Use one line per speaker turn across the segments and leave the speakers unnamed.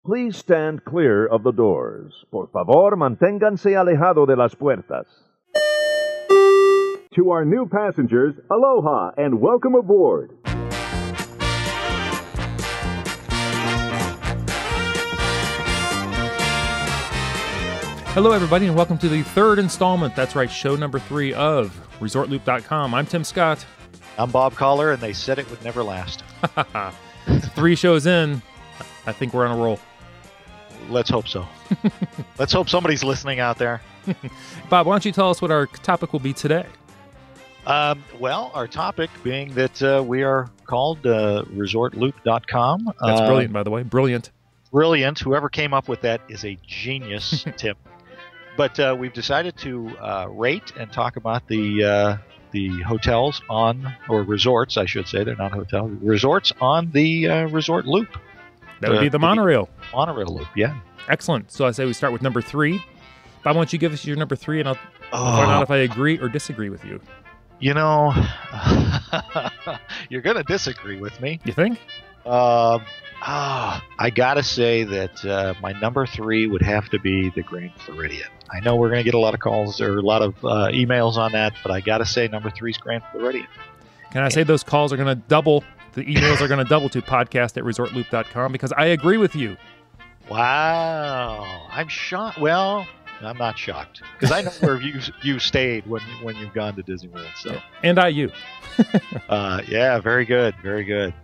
Please stand clear of the doors. Por favor, manténganse alejado de las puertas.
To our new passengers, aloha and welcome aboard.
Hello, everybody, and welcome to the third installment. That's right, show number 3 of ResortLoop.com. I'm Tim Scott.
I'm Bob Collar, and they said it would never last.
3 shows in, I think we're on a roll.
Let's hope so. Let's hope somebody's listening out there.
Bob, why don't you tell us what our topic will be today?
Well, our topic being that we are called ResortLoop.com.
That's brilliant, by the way. Brilliant.
Brilliant. Whoever came up with that is a genius, Tim. But we've decided to rate and talk about the hotels on, or resorts, I should say. They're not hotels. Resorts on the Resort Loop.
That would be the monorail.
Monorail loop, yeah.
Excellent. So I say we start with number 3. Bob, why don't you give us your number 3, and I'll find out if I agree or disagree with you.
You know, you're going to disagree with me.
You think?
I got to say that my number 3 would have to be the Grand Floridian. I know we're going to get a lot of calls or a lot of emails on that, but I got to say number 3 is Grand Floridian.
Can I say those calls are going to double? The emails are going to double to podcast@ResortLoop.com because I agree with you.
Wow. I'm shocked. Well, I'm not shocked because I know where you stayed when you've gone to Disney World. So.
And IU.
Yeah, very good. Very good.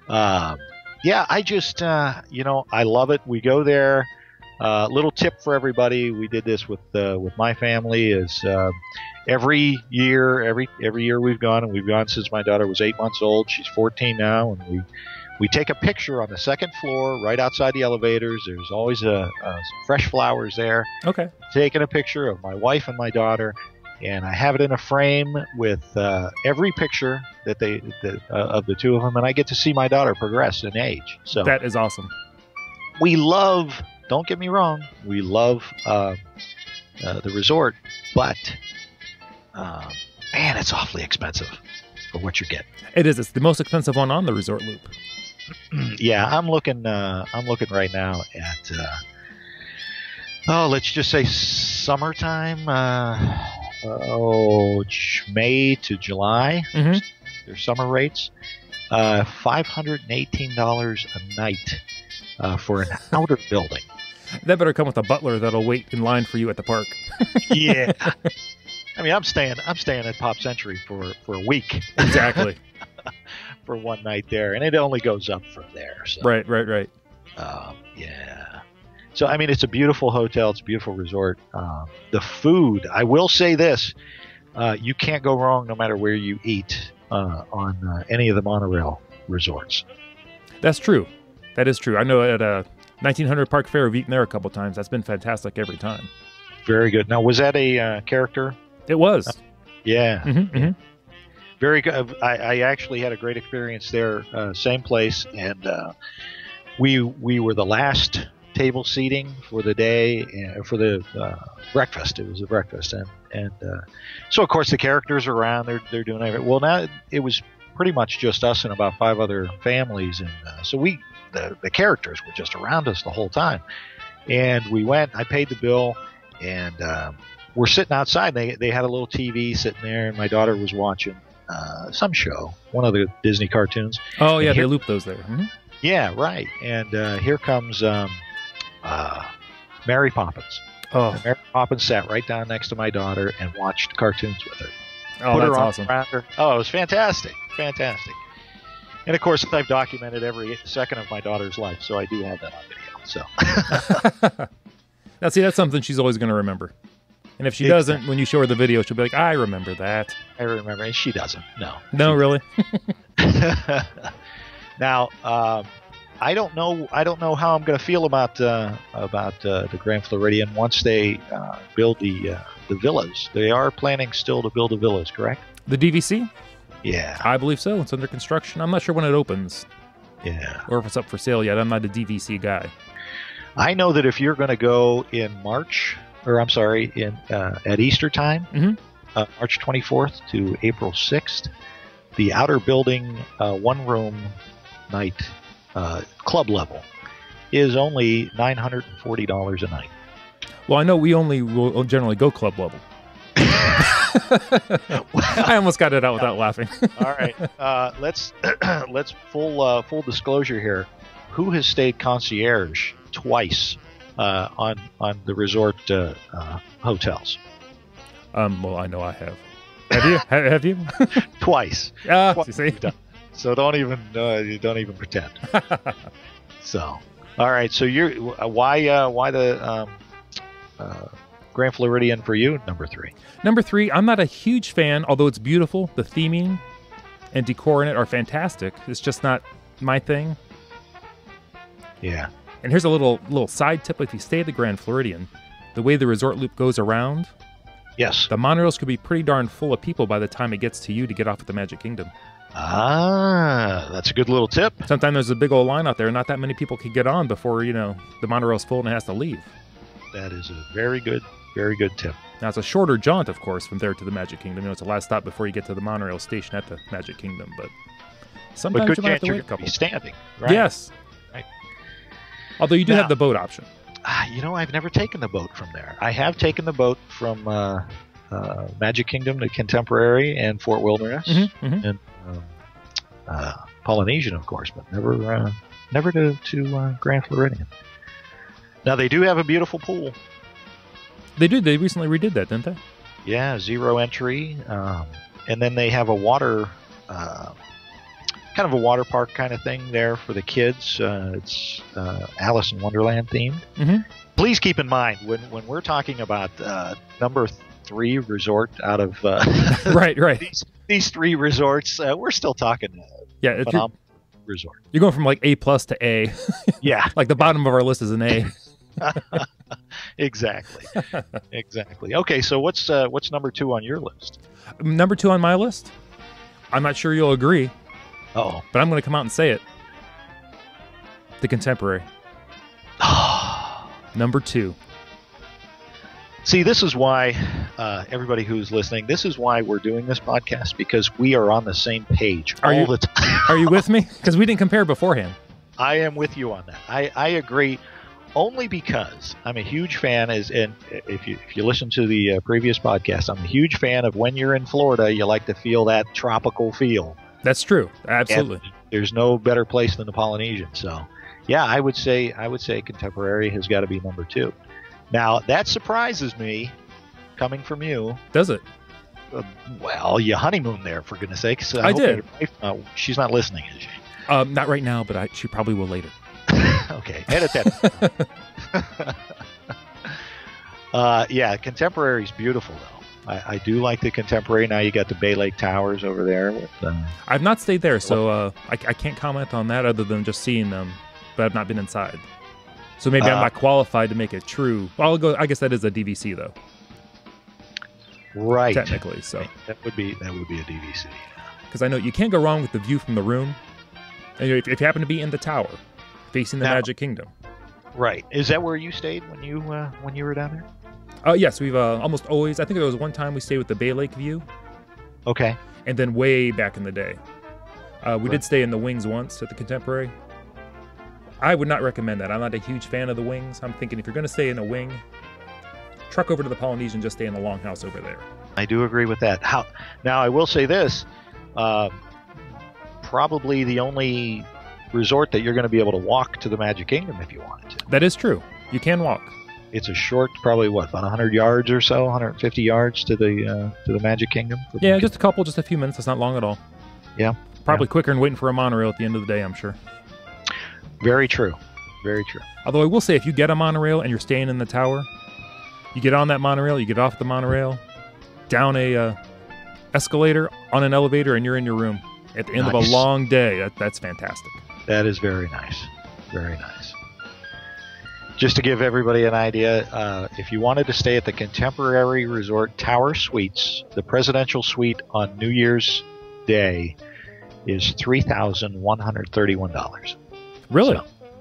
Yeah, I just, I love it. We go there. Little tip for everybody. We did this with my family is every year we've gone, and we've gone since my daughter was 8 months old. She's 14 now, and we take a picture on the second floor right outside the elevators. There's always some fresh flowers there.
Okay.
Taking a picture of my wife and my daughter, and I have it in a frame with every picture of the two of them, and I get to see my daughter progress in age. So
that is awesome.
We love. Don't get me wrong. We love the resort, but man, it's awfully expensive for what you're getting.
It is. It's the most expensive one on the Resort Loop.
Yeah, I'm looking right now at let's just say summertime. May to July.
Mm-hmm.
Their summer rates, $518 a night for an outer building.
That better come with a butler that'll wait in line for you at the park.
Yeah. I mean, I'm staying at Pop Century for a week.
Exactly.
For one night there, and it only goes up from there. So.
Right.
Yeah. So, I mean, it's a beautiful hotel. It's a beautiful resort. The food, I will say this, you can't go wrong no matter where you eat on any of the monorail resorts.
That's true. That is true. I know at 1900 Park Fair, we've eaten there a couple times. That's been fantastic every time.
Very good. Now, was that a character?
It was.
Yeah.
Mm-hmm, mm-hmm.
Very good. I actually had a great experience there. Same place, and we were the last table seating for the day for the breakfast. It was a breakfast, and so of course the characters are around. They're doing everything. Well, now it was pretty much just us and about 5 other families, and so the characters were just around us the whole time. And we went. I paid the bill, and we're sitting outside. They had a little TV sitting there, and my daughter was watching some show, one of the Disney cartoons.
Oh yeah, they loop those there. Mm-hmm.
Yeah, right. And here comes Mary Poppins.
Oh,
and Mary Poppins sat right down next to my daughter and watched cartoons with her.
Oh,
Put
that's
her
awesome.
Her. Oh, it was fantastic. Fantastic. And of course, I've documented every second of my daughter's life, so I do have that on video. So
now, see, that's something she's always going to remember. And if she doesn't, when you show her the video, she'll be like, I remember that.
I remember. And she doesn't. No.
No, really?
Now, I don't know how I'm going to feel about the Grand Floridian once they build the villas. They are planning still to build the villas, correct?
The DVC?
Yeah.
I believe so. It's under construction. I'm not sure when it opens.
Yeah.
Or if it's up for sale yet. I'm not a DVC guy.
I know that if you're going to go in March, or I'm sorry, at Easter time, March 24th to April 6th, the outer building one-room night club level is only $940 a night.
Well, I know we only will generally go club level. I almost got it out without laughing.
All right, let's full disclosure here. Who has stayed concierge twice on the resort hotels?
Well, I know I have. Have you? Have you?
Twice.
You see?
So don't even pretend. So, all right. So you're why the Grand Floridian for you, number 3?
Number 3, I'm not a huge fan, although it's beautiful. The theming and decor in it are fantastic. It's just not my thing.
Yeah.
And here's a little side tip: if you stay at the Grand Floridian, the way the resort loop goes around,
yes,
the monorails could be pretty darn full of people by the time it gets to you to get off at the Magic Kingdom.
Ah, that's a good little tip.
Sometimes there's a big old line out there, and not that many people can get on before the monorail's full and it has to leave.
That is a very good tip.
Now, it's a shorter jaunt, of course, from there to the Magic Kingdom. It's the last stop before you get to the monorail station at the Magic Kingdom. But sometimes
good
you might have
chance
to wait
you're
a couple.
be standing, right?
Yes.
Right.
Although you do have the boat option.
I've never taken the boat from there. I have taken the boat from Magic Kingdom to Contemporary and Fort Wilderness and Polynesian, of course, but never to Grand Floridian. Now, they do have a beautiful pool.
They did. They recently redid that, didn't they?
Yeah, 0 entry. And then they have a water, kind of a water park kind of thing there for the kids. It's Alice in Wonderland themed.
Mm-hmm.
Please keep in mind, when we're talking about number 3 resort out of
right.
These 3 resorts, we're still talking phenomenal resort.
You're going from like A+ to A.
Yeah.
Like the bottom of our list is an A.
Exactly. Okay, so what's number 2 on your list?
Number 2 on my list? I'm not sure you'll agree.
Oh,
but I'm going to come out and say it. The Contemporary. Number 2.
See, this is why everybody who's listening, this is why we're doing this podcast, because we are on the same page all the time.
Are you with me? Because we didn't compare beforehand.
I am with you on that. I agree. Only because I'm a huge fan, and if you listen to the previous podcast, I'm a huge fan of when you're in Florida, you like to feel that tropical feel.
That's true. Absolutely.
And there's no better place than the Polynesian. So, yeah, I would say Contemporary has got to be number 2. Now, that surprises me, coming from you.
Does it?
Well, you honeymoon there, for goodness sakes.
I did.
She's not listening, is she?
Not right now, but she probably will later.
Okay, edit that. Yeah, Contemporary's beautiful, though. I do like the Contemporary. Now you got the Bay Lake Towers over there.
I've not stayed there, so I can't comment on that other than just seeing them, but I've not been inside. So maybe I'm not qualified to make it true. Well, I guess that is a DVC, though.
Right.
Technically, so.
That would be a DVC.
Because I know you can't go wrong with the view from the room. And if you happen to be in the tower, facing the Magic Kingdom.
Right. Is that where you stayed when you were down
there? Yes, we've almost always. I think there was one time we stayed with the Bay Lake view.
Okay.
And then way back in the day, we did stay in the wings once at the Contemporary. I would not recommend that. I'm not a huge fan of the wings. I'm thinking if you're going to stay in a wing, truck over to the Polynesian, just stay in the Longhouse over there.
I do agree with that. Now, I will say this. Probably the only resort that you're going to be able to walk to the Magic Kingdom if you wanted to.
That is true. You can walk.
It's a short, probably about 100 yards or so, 150 yards to the Magic Kingdom.
Yeah, just a few minutes. That's not long at all.
Yeah.
Probably quicker than waiting for a monorail at the end of the day, I'm sure.
Very true. Very true.
Although I will say, if you get a monorail and you're staying in the tower, you get on that monorail, you get off the monorail, down a escalator, on an elevator, and you're in your room at the end of a long day. That's fantastic.
That is very nice. Very nice. Just to give everybody an idea, if you wanted to stay at the Contemporary Resort Tower Suites, the Presidential Suite on New Year's Day is $3,131.
Really?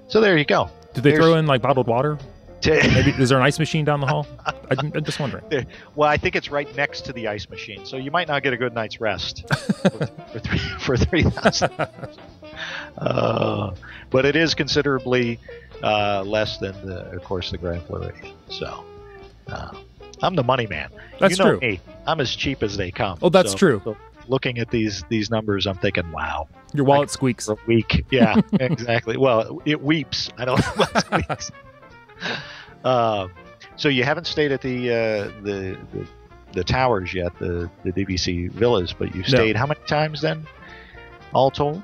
So there you go.
Did they throw in like bottled water? Maybe, is there an ice machine down the hall? I'm just wondering.
Well, I think it's right next to the ice machine, so you might not get a good night's rest for $3,000. But it is considerably less than, of course, the Grand Floridian. So I'm the money man.
That's true.
Me. I'm as cheap as they come.
Oh, that's true.
So looking at these numbers, I'm thinking, wow.
Your wallet squeaks.
For a week. Yeah, exactly. Well, it weeps. I don't know what squeaks. So you haven't stayed at the towers yet, the DVC villas, but you've stayed how many times then, all told?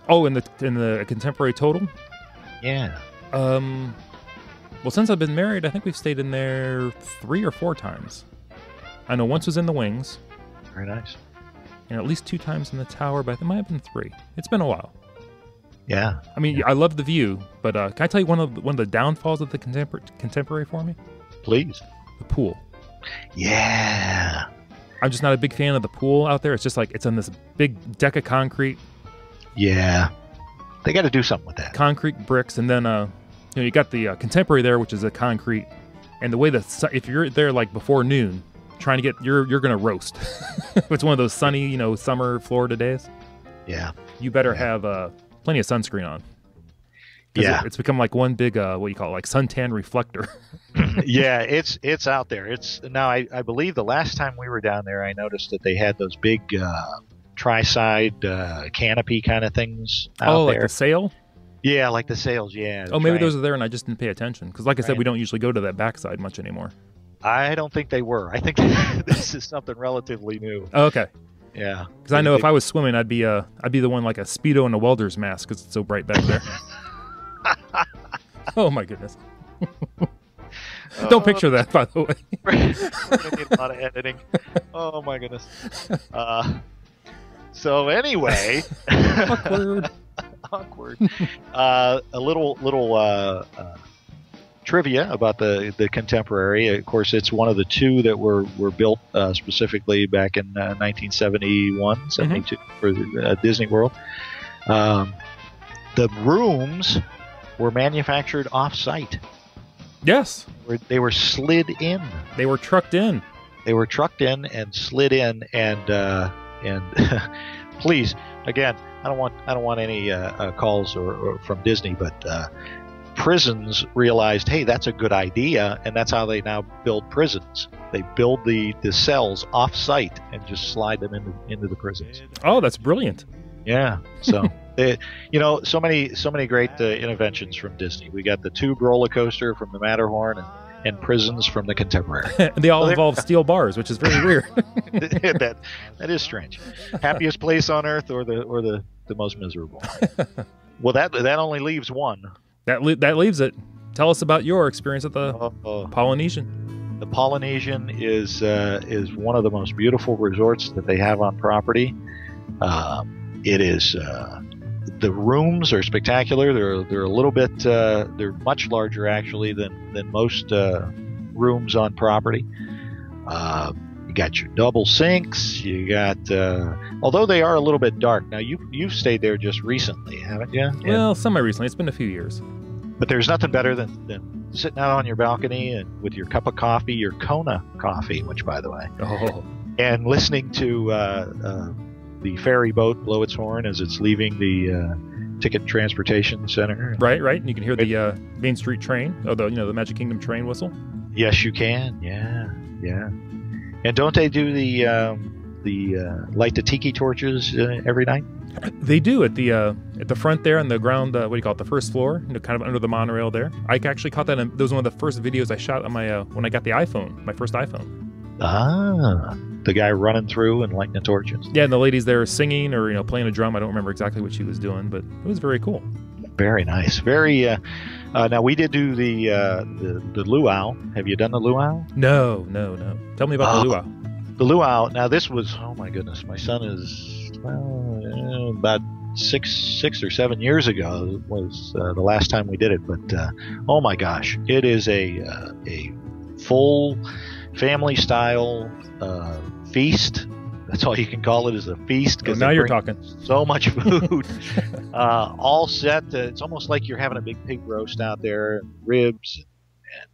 Oh, in the contemporary total?
Yeah.
Well, since I've been married, I think we've stayed in there 3 or 4 times. I know once was in the wings.
Very nice.
And at least 2 times in the tower, but it might have been 3. It's been a while.
Yeah.
I mean, I love the view, but can I tell you one of the downfalls of the contemporary for me?
Please.
The pool.
Yeah.
I'm just not a big fan of the pool out there. It's just like it's on this big deck of concrete.
Yeah. They got to do something with that.
Concrete bricks, and then you got the contemporary there, which is a concrete. And the way if you're there like before noon, trying to get you're gonna roast. It's one of those sunny, summer Florida days.
Yeah.
You better have plenty of sunscreen on.
Yeah.
It's become like one big what do you call it, like suntan reflector.
Yeah, it's out there. It's now I believe the last time we were down there, I noticed that they had those big tri-side canopy kind of things out there.
Oh, like the sail?
Yeah, like the sails, yeah.
Oh, maybe those are there and I just didn't pay attention. Because like I said, we don't usually go to that backside much anymore.
I don't think they were. I think this is something relatively new.
Oh, okay.
Yeah.
Because I know if I was swimming, I'd be the one like a Speedo and a welder's mask because it's so bright back there. Oh, my goodness. Don't picture that, by the way.
We're going to need a lot of editing. Oh, my goodness. So anyway. Awkward. A little trivia about the contemporary. Of course, it's one of the 2 that were built specifically back in 1971, 72 for Disney World. The rooms were manufactured off-site.
Yes.
They were slid in.
They were trucked in.
They were trucked in and slid in, and please, again, I don't want any calls or from Disney, but prisons realized, hey, that's a good idea, and that's how they now build prisons. They build the cells off-site and just slide them into the prisons.
Oh, that's brilliant.
Yeah. So, so many great interventions from Disney. We got the tube roller coaster from the Matterhorn and prisons from the contemporary.
And they all involve steel bars, which is very weird.
that is strange. Happiest place on earth or the most miserable. Well, that only leaves one.
That leaves it. Tell us about your experience at the Polynesian.
The Polynesian is one of the most beautiful resorts that they have on property. It is the rooms are spectacular. They're a little bit they're much larger actually than most rooms on property. You got your double sinks. You got although they are a little bit dark. Now you've stayed there just recently, haven't you?
Well, semi-recently. It's been a few years.
But there's nothing better than sitting out on your balcony and with your cup of coffee, your Kona coffee, which by the way, and listening to the ferry boat blow its horn as it's leaving the ticket transportation center.
Right. And you can hear the Main Street train, the Magic Kingdom train whistle.
Yes, you can. Yeah. And don't they do the light the tiki torches every night?
They do at the front there on the ground. What do you call it? The first floor, kind of under the monorail there. I actually caught that. That was one of the first videos I shot on my when I got the iPhone, my first iPhone.
Ah, the guy running through and lighting the torches.
Yeah, and the ladies there singing or playing a drum. I don't remember exactly what she was doing, but it was very cool.
Very nice. Very. Now we did do the luau. Have you done the luau?
No. Tell me about the luau.
The luau. Now this was. Oh my goodness, my son is about six or 7 years ago was the last time we did it. But oh my gosh, it is a full family style feast. That's all you can call it, is a feast.
Because now you're talking.
So much food, all set. It's almost like you're having a big pig roast out there, ribs and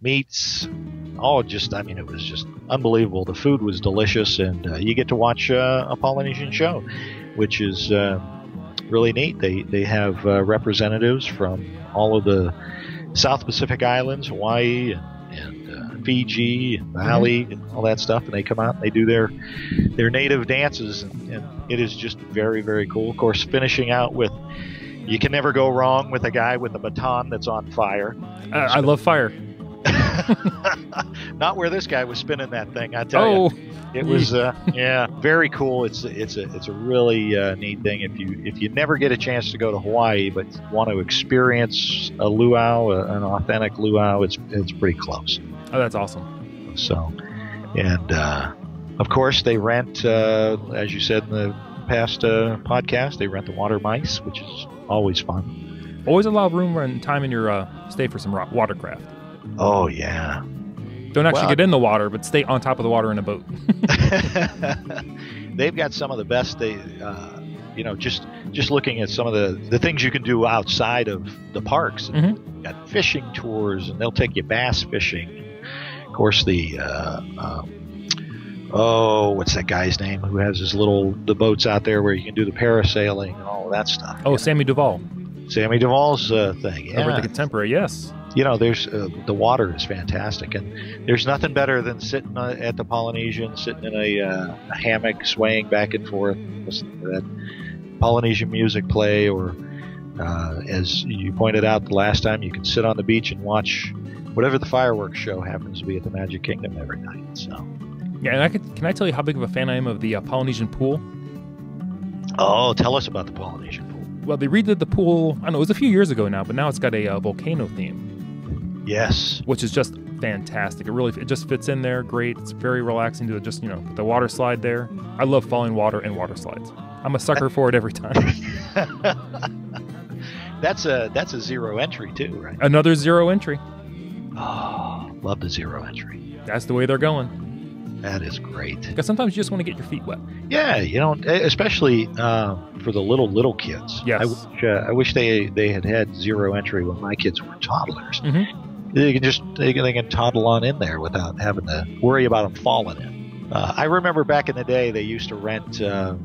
meats. Oh, it was just unbelievable. The food was delicious, and you get to watch a Polynesian show, which is really neat. They have representatives from all of the South Pacific Islands, Hawaii and Fiji and Bali and all that stuff, and they come out and they do their native dances, and it is just very, very cool. Of course, finishing out with, you can never go wrong with a guy with a baton that's on fire.
I love fire.
Not where this guy was spinning that thing, I tell you. It was very cool. It's a really neat thing. If you never get a chance to go to Hawaii but want to experience a luau, an authentic luau, it's pretty close.
Oh, that's awesome.
So, and of course they rent, as you said in the past podcast, they rent the water mice, which is always fun.
Always a lot of room and time in your stay for some watercraft.
Oh yeah.
Don't actually get in the water, but stay on top of the water in a boat.
They've got some of the best. Just looking at some of the things you can do outside of the parks.
Mm-hmm.
Got fishing tours, and they'll take you bass fishing. Of course, the what's that guy's name who has the boats out there where you can do the parasailing and all of that stuff.
Oh, Sammy Duvall.
Sammy Duvall's thing. Yeah.
Over at the Contemporary, yes.
There's the water is fantastic, and there's nothing better than sitting at the Polynesian, sitting in a hammock, swaying back and forth, listening to that Polynesian music play, or as you pointed out the last time, you can sit on the beach and watch whatever the fireworks show happens to be at the Magic Kingdom every night. So,
yeah, and can I tell you how big of a fan I am of the Polynesian pool?
Oh, tell us about the Polynesian pool.
Well, they redid the pool. I don't know, it was a few years ago now, but now it's got a volcano theme.
Yes,
which is just fantastic. It just fits in there great. It's very relaxing to just the water slide there. I love falling water and water slides. I'm a sucker for it every time.
That's a zero entry too, right?
Another zero entry.
Oh, love the zero entry.
That's the way they're going.
That is great.
Because sometimes you just want to get your feet wet.
Yeah, especially for the little kids.
Yes.
I wish they had zero entry when my kids were toddlers.
Mm-hmm.
They can toddle on in there without having to worry about them falling in. I remember back in the day they used to rent the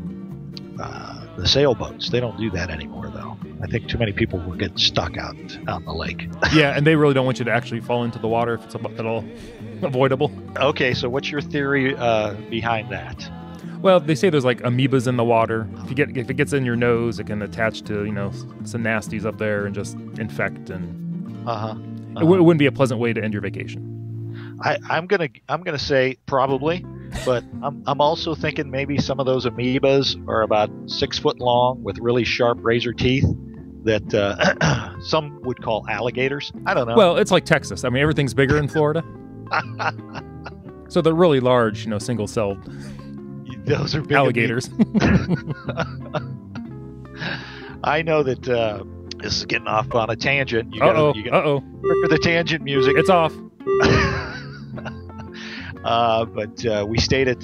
sailboats. They don't do that anymore though. I think too many people were getting stuck out in the lake.
Yeah, and they really don't want you to actually fall into the water if it's at all avoidable. Okay,
so what's your theory behind that?
Well, they say there's like amoebas in the water. If it gets in your nose, it can attach to some nasties up there and just infect and. It wouldn't be a pleasant way to end your vacation.
I'm gonna say probably, but I'm also thinking maybe some of those amoebas are about 6 foot long with really sharp razor teeth that some would call alligators. I don't know.
Well, it's like Texas. I mean, everything's bigger in Florida. So they're really large, single-celled.
Those are big
alligators.
I know that. This is getting off on a tangent.
Uh-oh.
For the tangent music.
It's off.
But we stayed at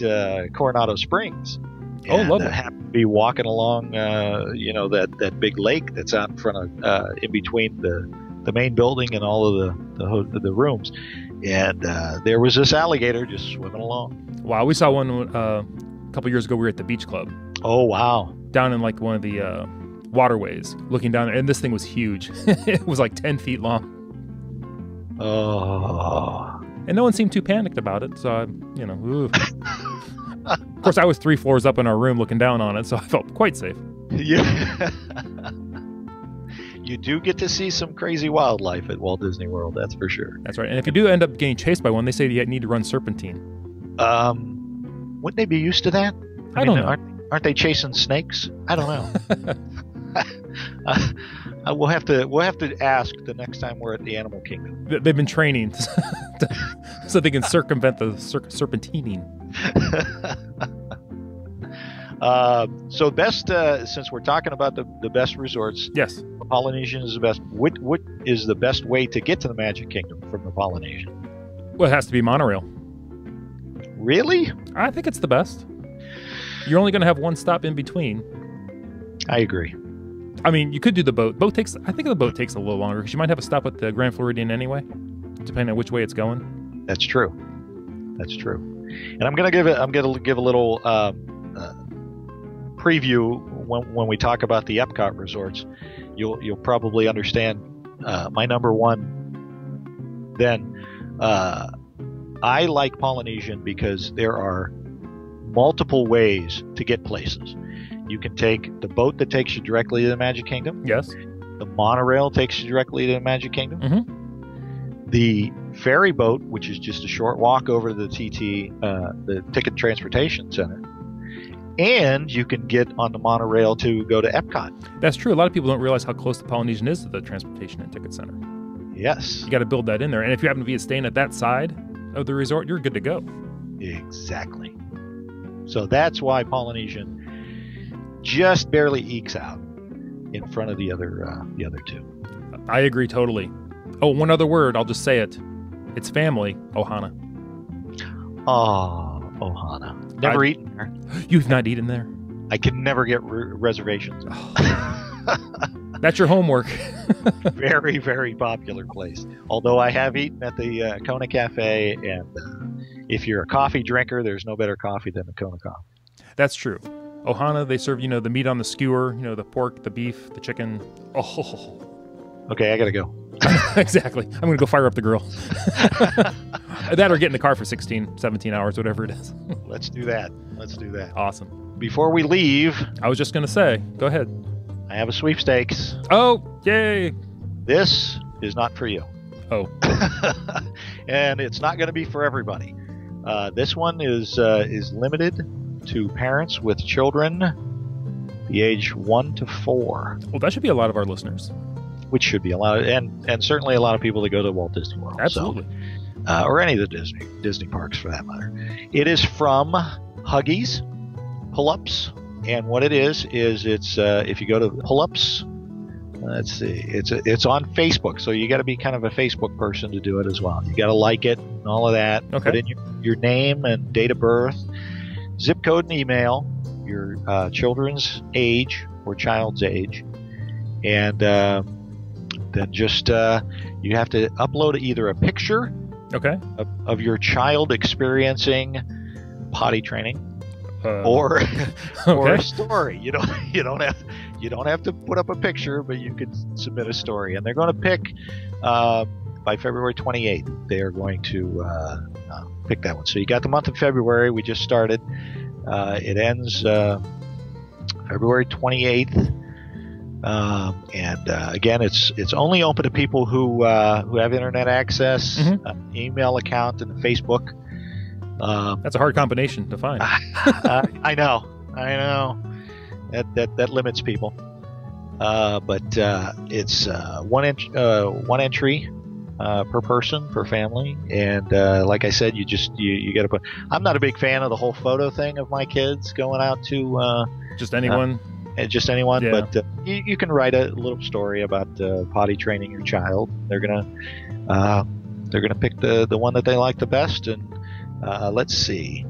Coronado Springs. And,
lovely.
Happened to be walking along, that big lake that's out in front of, in between the main building and all of the rooms. And there was this alligator just swimming along.
Wow, we saw one a couple years ago. We were at the beach club.
Oh, wow.
Down in like one of the waterways, looking down there, and this thing was huge. It was like 10 feet long.
Oh.
And no one seemed too panicked about it, so Of course, I was 3 floors up in our room looking down on it, so I felt quite safe.
Yeah. You do get to see some crazy wildlife at Walt Disney World, that's for sure.
That's right. And if you do end up getting chased by one, they say you need to run serpentine.
Wouldn't they be used to that?
I don't know.
Aren't they chasing snakes? I don't know. We'll have to ask the next time we're at the Animal Kingdom.
They've been training so they can circumvent the serpentining.
So best, since we're talking about the best resorts,
yes,
the Polynesian is the best. What is the best way to get to the Magic Kingdom from the Polynesian?
Well, it has to be monorail.
Really?
I think it's the best. You're only going to have one stop in between.
I agree.
I mean, you could do the boat. I think the boat takes a little longer because you might have a stop at the Grand Floridian anyway, depending on which way it's going.
That's true. And I'm gonna give a little preview when we talk about the Epcot resorts, you'll probably understand my number one. Then I like Polynesian because there are multiple ways to get places. You can take the boat that takes you directly to the Magic Kingdom.
Yes.
The monorail takes you directly to the Magic Kingdom.
Mm-hmm.
The ferry boat, which is just a short walk over to the the Ticket Transportation Center. And you can get on the monorail to go to Epcot.
That's true. A lot of people don't realize how close the Polynesian is to the Transportation and Ticket Center.
Yes.
You got to build that in there. And if you happen to be staying at that side of the resort, you're good to go.
Exactly. So that's why Polynesian just barely ekes out in front of the other two.
I agree totally. Oh, one other word. I'll just say it. It's family. Ohana.
Oh, Ohana. Never eaten there.
You've not eaten there?
I can never get reservations.
That's your homework.
Very, very popular place. Although I have eaten at the Kona Cafe, and if you're a coffee drinker, there's no better coffee than the Kona coffee.
That's true. Ohana, they serve, the meat on the skewer, the pork, the beef, the chicken. Oh.
Okay, I gotta go.
Exactly. I'm going to go fire up the grill. That or get in the car for 16, 17 hours, whatever it is.
Let's do that.
Awesome.
Before we leave,
I was just going to say, go ahead.
I have a sweepstakes.
Oh, yay.
This is not for you.
Oh.
And it's not going to be for everybody. This one is limited to parents with children the age 1 to 4.
Well, that should be a lot of our listeners.
Which should be a lot, and certainly a lot of people that go to Walt Disney World.
Absolutely.
So, or any of the Disney parks for that matter. It is from Huggies Pull-Ups, and what it is it's if you go to Pull-Ups, let's see, it's on Facebook, so you got to be kind of a Facebook person to do it as well. You got to like it and all of that.
Okay.
Put in your name and date of birth, zip code and email, your children's age or child's age, and then just you have to upload either a picture
okay.
of your child experiencing potty training, or a story. You don't have to put up a picture, but you can submit a story, and they're going to pick by February 28th. They are going to pick that one. So you got the month of February. We just started. It ends February 28th. Again, it's only open to people who have internet access, email account, and Facebook.
That's a hard combination to find.
I know. That limits people. But it's one entry per person per family, and like I said, you got to put. I'm not a big fan of the whole photo thing of my kids going out to
just anyone.
Just anyone,
yeah.
But you can write a little story about potty training your child. They're gonna pick the one that they like the best, and let's see.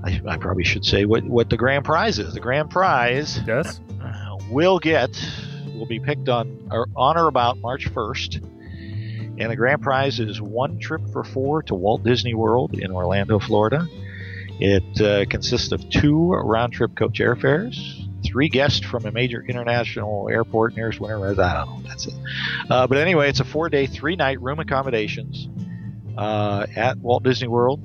I probably should say what the grand prize is. The grand prize,
yes,
will be picked on or about March 1st, and the grand prize is 1 trip for 4 to Walt Disney World in Orlando, Florida. It consists of 2 round-trip coach airfares, 3 guests from a major international airport, nearest winter resident. I don't know. That's it. But anyway, it's a 4-day, 3-night room accommodations at Walt Disney World.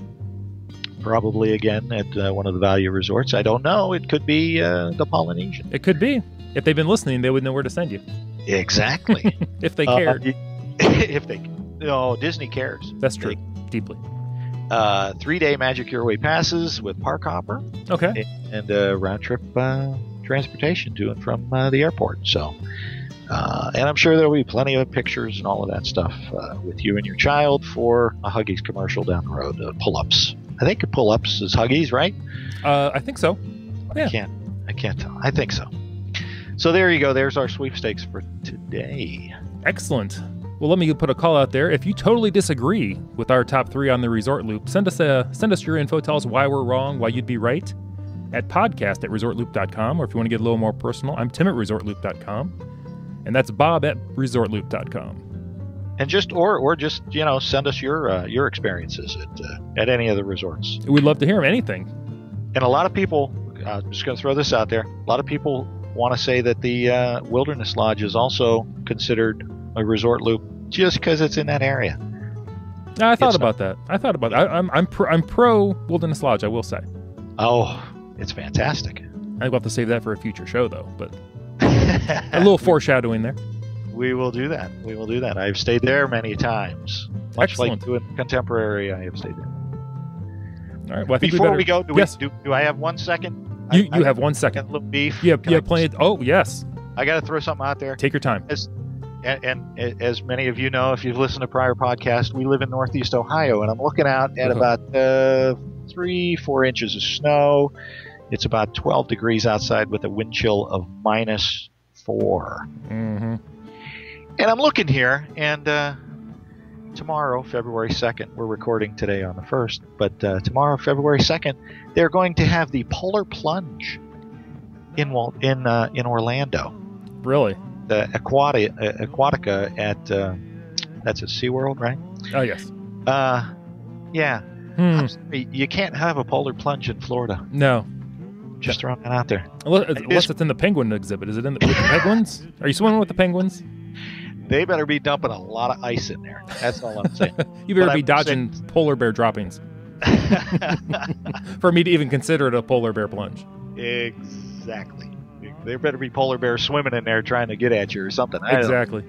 Probably again at one of the value resorts. I don't know. It could be the Polynesian.
It could be. If they've been listening, they would know where to send you.
Exactly.
If they cared.
Disney cares.
That's true. Deeply.
3-day Magic Your Way passes with Park Hopper.
Okay.
And round trip transportation to and from the airport. So, and I'm sure there'll be plenty of pictures and all of that stuff with you and your child for a Huggies commercial down the road. Pull-ups. I think Pull-ups is Huggies, right?
I think so. Yeah.
I can't tell. I think so. So there you go. There's our sweepstakes for today.
Excellent. Well, let me put a call out there. If you totally disagree with our top 3 on the Resort Loop, send us your info. Tell us why we're wrong, why you'd be right at podcast@ResortLoop.com. Or if you want to get a little more personal, I'm Tim at ResortLoop.com. And that's Bob at ResortLoop.com.
And just send us your experiences at any of the resorts.
We'd love to hear anything.
And a lot of people, I'm just going to throw this out there. A lot of people want to say that the Wilderness Lodge is also considered a resort loop just because it's in that area.
I thought about that. I'm pro Wilderness Lodge, I will say.
Oh, it's fantastic.
I will have to save that for a future show, though. But a little foreshadowing there.
We will do that. I've stayed there many times. Much
Excellent.
like doing Contemporary, I have stayed there.
All right. Well, I think
Before
we
go,
yes.
do I have 1 second?
You have 1 second.
A little beef.
Yeah, plenty. Oh, yes.
I got to throw something out there.
Take your time.
And as many of you know, if you've listened to prior podcasts, we live in Northeast Ohio, and I'm looking out at about 3-4 inches of snow. It's about 12 degrees outside with a wind chill of -4.
Mm-hmm.
And I'm looking here, and tomorrow, February 2nd, we're recording today on the 1st, but tomorrow, February 2nd, they're going to have the Polar Plunge in Orlando.
Really?
The Aquatica at that's at SeaWorld, right?
Oh, yes.
Yeah. I'm sorry, you can't have a polar plunge in Florida.
No.
Just throwing that out there.
Unless it's in the penguin exhibit. Is it with the penguins? Are you swimming with the penguins?
They better be dumping a lot of ice in there. That's all I'm saying.
You better be dodging polar bear droppings. For me to even consider it a polar bear plunge.
Exactly. There better be polar bears swimming in there trying to get at you or something.
Exactly.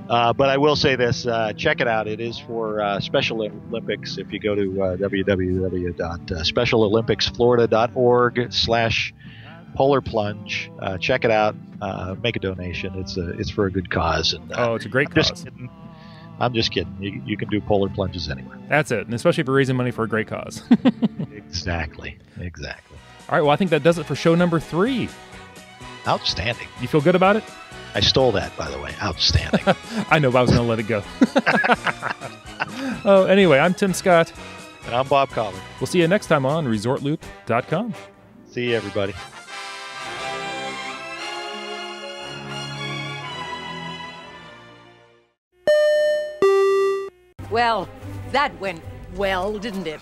But I will say this. Check it out. It is for Special Olympics. If you go to www.specialolympicsflorida.org/polar plunge, check it out. Make a donation. It's for a good cause. And,
it's a great cause.
I'm just kidding. You can do polar plunges anywhere.
That's it. And especially if you're raising money for a great cause.
Exactly.
All right. Well, I think that does it for show number 3.
Outstanding.
You feel good about it?
I stole that, by the way. Outstanding.
I know, but I was going to let it go. Anyway, I'm Tim Scott.
And I'm Bob Collar.
We'll see you next time on ResortLoop.com.
See you, everybody.
Well, that went well, didn't it?